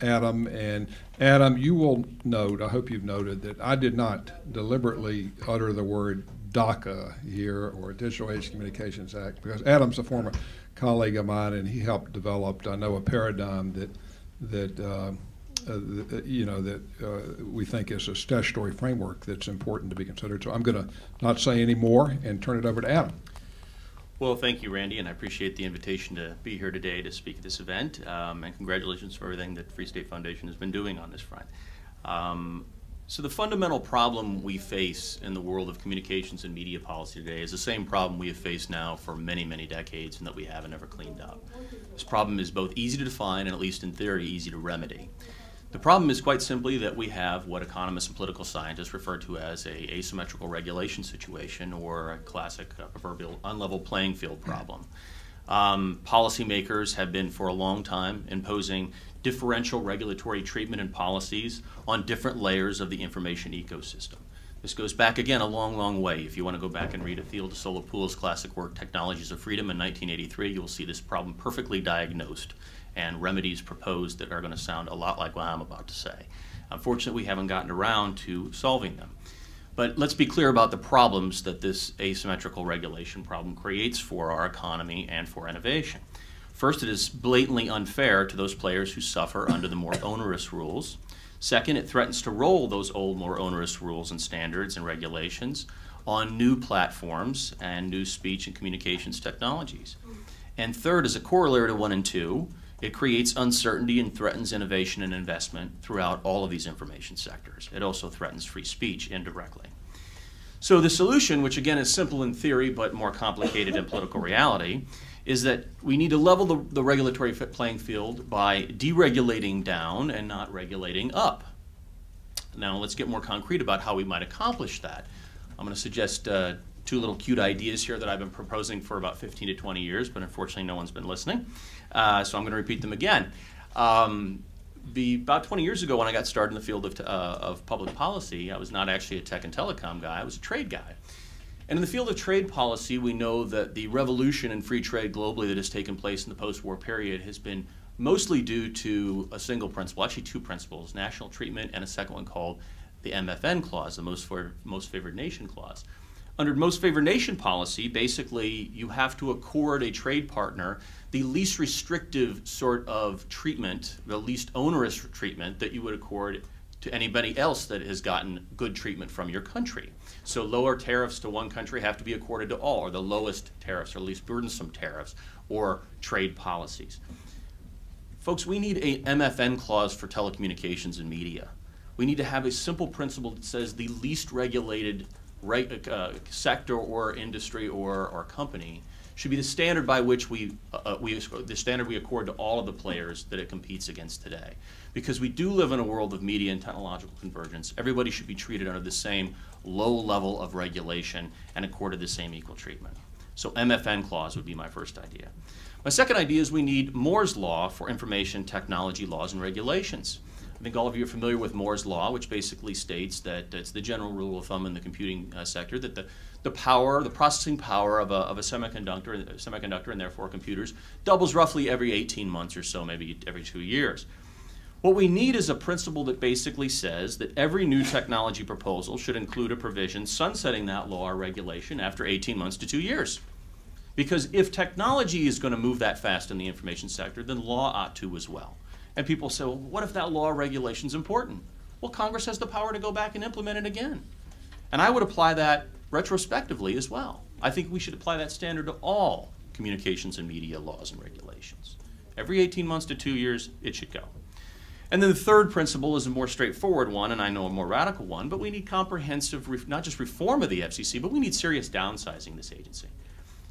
Adam. And Adam, you will note, I hope you've noted, that I did not deliberately utter the word DACA here, or Digital Age Communications Act, because Adam's a former colleague of mine, and he helped develop, I know, a paradigm that we think is a statutory framework that's important to be considered. So I'm going to not say any more and turn it over to Adam. Well, thank you, Randy, and I appreciate the invitation to be here today to speak at this event, and congratulations for everything that Free State Foundation has been doing on this front. So the fundamental problem we face in the world of communications and media policy today is the same problem we have faced now for many, many decades and that we haven't ever cleaned up. This problem is both easy to define and, at least in theory, easy to remedy. The problem is quite simply that we have what economists and political scientists refer to as a asymmetrical regulation situation, or a classic proverbial unlevel playing field problem. Policymakers have been for a long time imposing differential regulatory treatment and policies on different layers of the information ecosystem. This goes back, again, a long, long way. If you want to go back and read Athilda Solopoul's classic work, Technologies of Freedom, in 1983, you'll see this problem perfectly diagnosed and remedies proposed that are going to sound a lot like what I'm about to say. Unfortunately, we haven't gotten around to solving them. But let's be clear about the problems that this asymmetrical regulation problem creates for our economy and for innovation. First, it is blatantly unfair to those players who suffer under the more onerous rules. Second, it threatens to roll those old, more onerous rules and standards and regulations on new platforms and new speech and communications technologies. And third, as a corollary to 1 and 2, it creates uncertainty and threatens innovation and investment throughout all of these information sectors. It also threatens free speech indirectly. So the solution, which again is simple in theory but more complicated in political reality, is that we need to level the regulatory playing field by deregulating down and not regulating up. Now let's get more concrete about how we might accomplish that. I'm going to suggest 2 little cute ideas here that I've been proposing for about 15 to 20 years, but unfortunately no one's been listening. So I'm going to repeat them again. About 20 years ago, when I got started in the field of public policy, I was not actually a tech and telecom guy, I was a trade guy. And in the field of trade policy, we know that the revolution in free trade globally that has taken place in the post-war period has been mostly due to a single principle, actually 2 principles, national treatment and a second one called the MFN clause, the most favored nation clause. Under most favored nation policy, basically you have to accord a trade partner the least restrictive sort of treatment, the least onerous treatment that you would accord to anybody else that has gotten good treatment from your country. So lower tariffs to one country have to be accorded to all, or the lowest tariffs, or least burdensome tariffs, or trade policies. Folks, we need a MFN clause for telecommunications and media. We need to have a simple principle that says the least regulated sector or industry or company should be the standard by which the standard we accord to all of the players that it competes against today. Because we do live in a world of media and technological convergence, everybody should be treated under the same low level of regulation and accorded the same equal treatment. So MFN clause would be my first idea. My second idea is we need Moore's law for information technology laws and regulations. I think all of you are familiar with Moore's law, which basically states that it's the general rule of thumb in the computing sector that the processing power of a semiconductor and therefore computers doubles roughly every 18 months or so, maybe every 2 years. What we need is a principle that basically says that every new technology proposal should include a provision sunsetting that law or regulation after 18 months to 2 years. Because if technology is going to move that fast in the information sector, then law ought to as well. And people say, well, what if that law or regulation is important? Well, Congress has the power to go back and implement it again. And I would apply that retrospectively as well. I think we should apply that standard to all communications and media laws and regulations. Every 18 months to 2 years, it should go. And then the third principle is a more straightforward one, and I know a more radical one, but we need comprehensive, not just reform of the FCC, but we need serious downsizing this agency.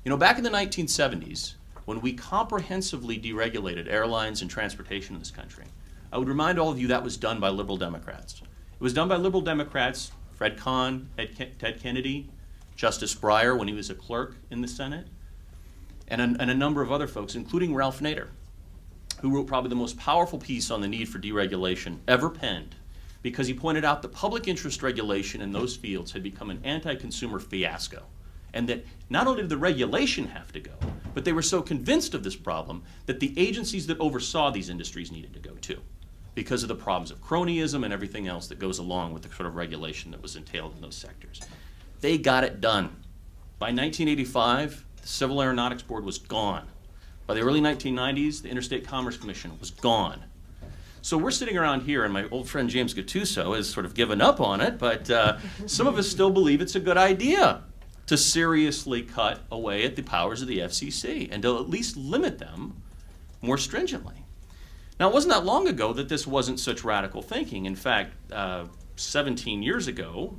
You know, back in the 1970s, when we comprehensively deregulated airlines and transportation in this country, I would remind all of you that was done by liberal Democrats. It was done by liberal Democrats, Fred Kahn, Ted Kennedy, Justice Breyer when he was a clerk in the Senate, and a number of other folks, including Ralph Nader, who wrote probably the most powerful piece on the need for deregulation ever penned, because he pointed out that public interest regulation in those fields had become an anti-consumer fiasco, and that not only did the regulation have to go, but they were so convinced of this problem that the agencies that oversaw these industries needed to go too. because of the problems of cronyism and everything else that goes along with the sort of regulation that was entailed in those sectors. They got it done. By 1985, the Civil Aeronautics Board was gone. By the early 1990s, the Interstate Commerce Commission was gone. So we're sitting around here, and my old friend James Gattuso has sort of given up on it, but some of us still believe it's a good idea to seriously cut away at the powers of the FCC and to at least limit them more stringently. Now, it wasn't that long ago that this wasn't such radical thinking. In fact, 17 years ago,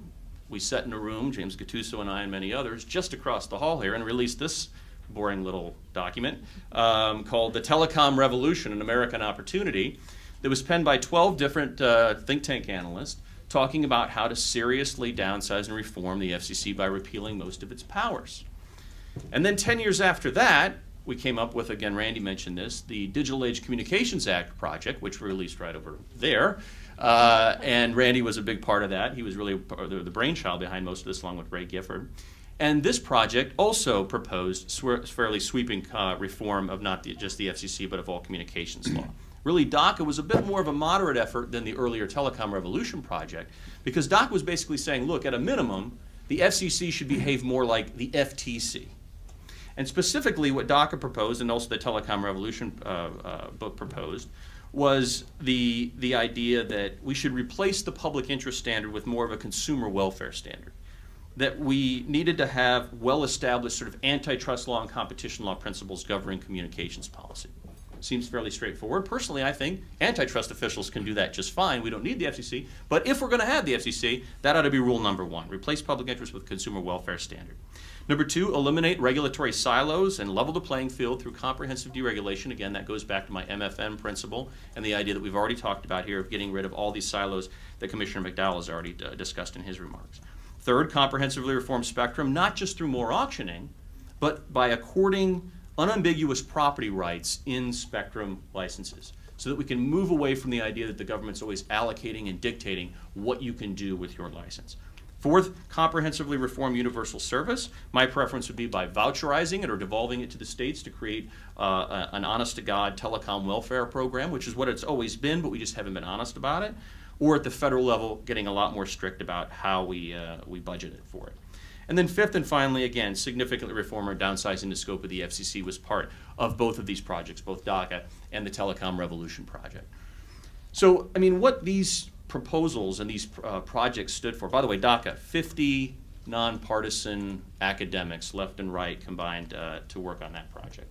we sat in a room, James Gattuso and I and many others, just across the hall here, and released this boring little document called The Telecom Revolution, an American Opportunity, that was penned by 12 different think tank analysts talking about how to seriously downsize and reform the FCC by repealing most of its powers. And then 10 years after that, we came up with, again, Randy mentioned this, the Digital Age Communications Act project, which we released right over there. And Randy was a big part of that. He was really the brainchild behind most of this, along with Ray Gifford. And this project also proposed fairly sweeping reform of not just the FCC, but of all communications law. Really, DACA was a bit more of a moderate effort than the earlier Telecom Revolution project, because DACA was basically saying, look, at a minimum, the FCC should behave more like the FTC. And specifically, what DACA proposed, and also the Telecom Revolution book proposed, was the idea that we should replace the public interest standard with more of a consumer welfare standard. That we needed to have well-established sort of antitrust law and competition law principles governing communications policy. Seems fairly straightforward. Personally, I think antitrust officials can do that just fine. We don't need the FCC. But if we're going to have the FCC, that ought to be rule number one. Replace public interest with consumer welfare standard. Number two, eliminate regulatory silos and level the playing field through comprehensive deregulation. Again, that goes back to my MFN principle and the idea that we've already talked about here of getting rid of all these silos that Commissioner McDowell has already discussed in his remarks. Third, comprehensively reform spectrum, not just through more auctioning, but by according unambiguous property rights in spectrum licenses, so that we can move away from the idea that the government's always allocating and dictating what you can do with your license. Fourth, comprehensively reform universal service. My preference would be by voucherizing it or devolving it to the states to create an honest-to-God telecom welfare program, which is what it's always been, but we just haven't been honest about it. Or at the federal level, getting a lot more strict about how we budget it for it. And then fifth and finally, again, significantly reform or downsizing the scope of the FCC was part of both of these projects, both DACA and the Telecom Revolution project. So, I mean, what these proposals and these projects stood for, by the way, DACA, 50 nonpartisan academics, left and right, combined to work on that project.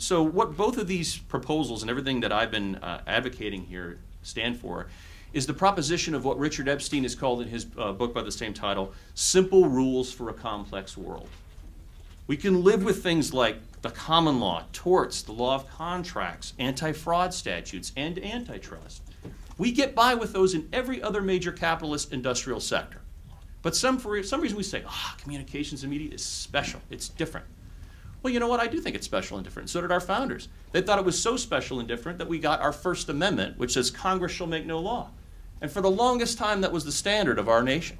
So what both of these proposals and everything that I've been advocating here stand for is the proposition of what Richard Epstein has called in his book by the same title, Simple Rules for a Complex World. We can live with things like the common law, torts, the law of contracts, anti-fraud statutes, and antitrust. We get by with those in every other major capitalist industrial sector. But for some reason we say, communications and media is special, it's different. Well, you know what? I do think it's special and different. So did our founders. They thought it was so special and different that we got our First Amendment, which says Congress shall make no law. And for the longest time, that was the standard of our nation.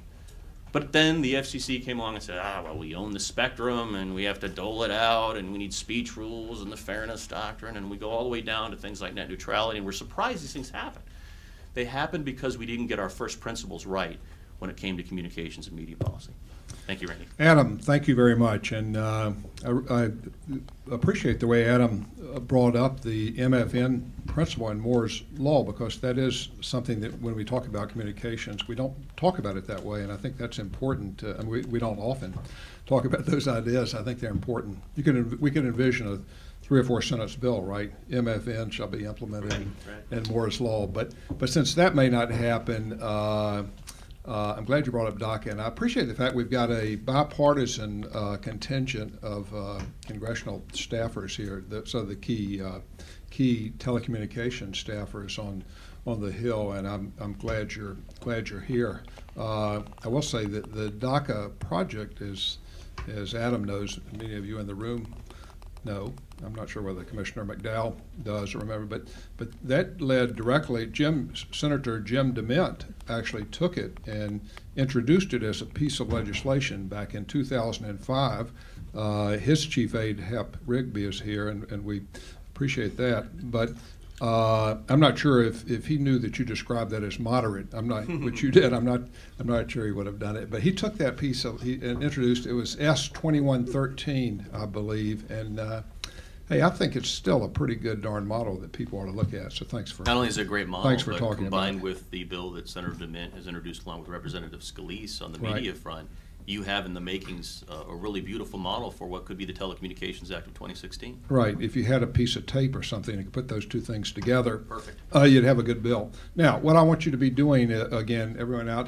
But then the FCC came along and said, well, we own the spectrum, and we have to dole it out, and we need speech rules and the fairness doctrine, and we go all the way down to things like net neutrality, and we're surprised these things happen. They happened because we didn't get our first principles right when it came to communications and media policy. Thank you, Randy. Adam, thank you very much. And I appreciate the way Adam brought up the MFN principle in Moore's Law, because that is something that when we talk about communications, we don't talk about it that way. And I think that's important. And we don't often talk about those ideas. I think they're important. We can envision a 3 or 4 sentence bill, right? MFN shall be implemented in Moore's Law. But since that may not happen, I'm glad you brought up DACA, and I appreciate the fact we've got a bipartisan contingent of congressional staffers here. So the key telecommunications staffers on the Hill, and I'm glad you're here. I will say that the DACA project is, as Adam knows, many of you in the room know. I'm not sure whether Commissioner McDowell does remember, but that led directly. Senator Jim DeMint actually took it and introduced it as a piece of legislation back in 2005. His chief aide, Hep Rigby, is here, and we appreciate that. But I'm not sure if he knew that you described that as moderate. I'm not, which you did. I'm not sure he would have done it. But he took that piece and introduced. It was S2113, I believe, and hey, I think it's still a pretty good darn model that people ought to look at. So thanks for. Not only is it a great model, thanks for but talking combined about it. with the bill that Senator DeMint has introduced along with Representative Scalise on the Right. media front, you have in the makings a really beautiful model for what could be the Telecommunications Act of 2016. Right. If you had a piece of tape or something and could put those two things together, Perfect. You'd have a good bill. Now, what I want you to be doing, again, everyone out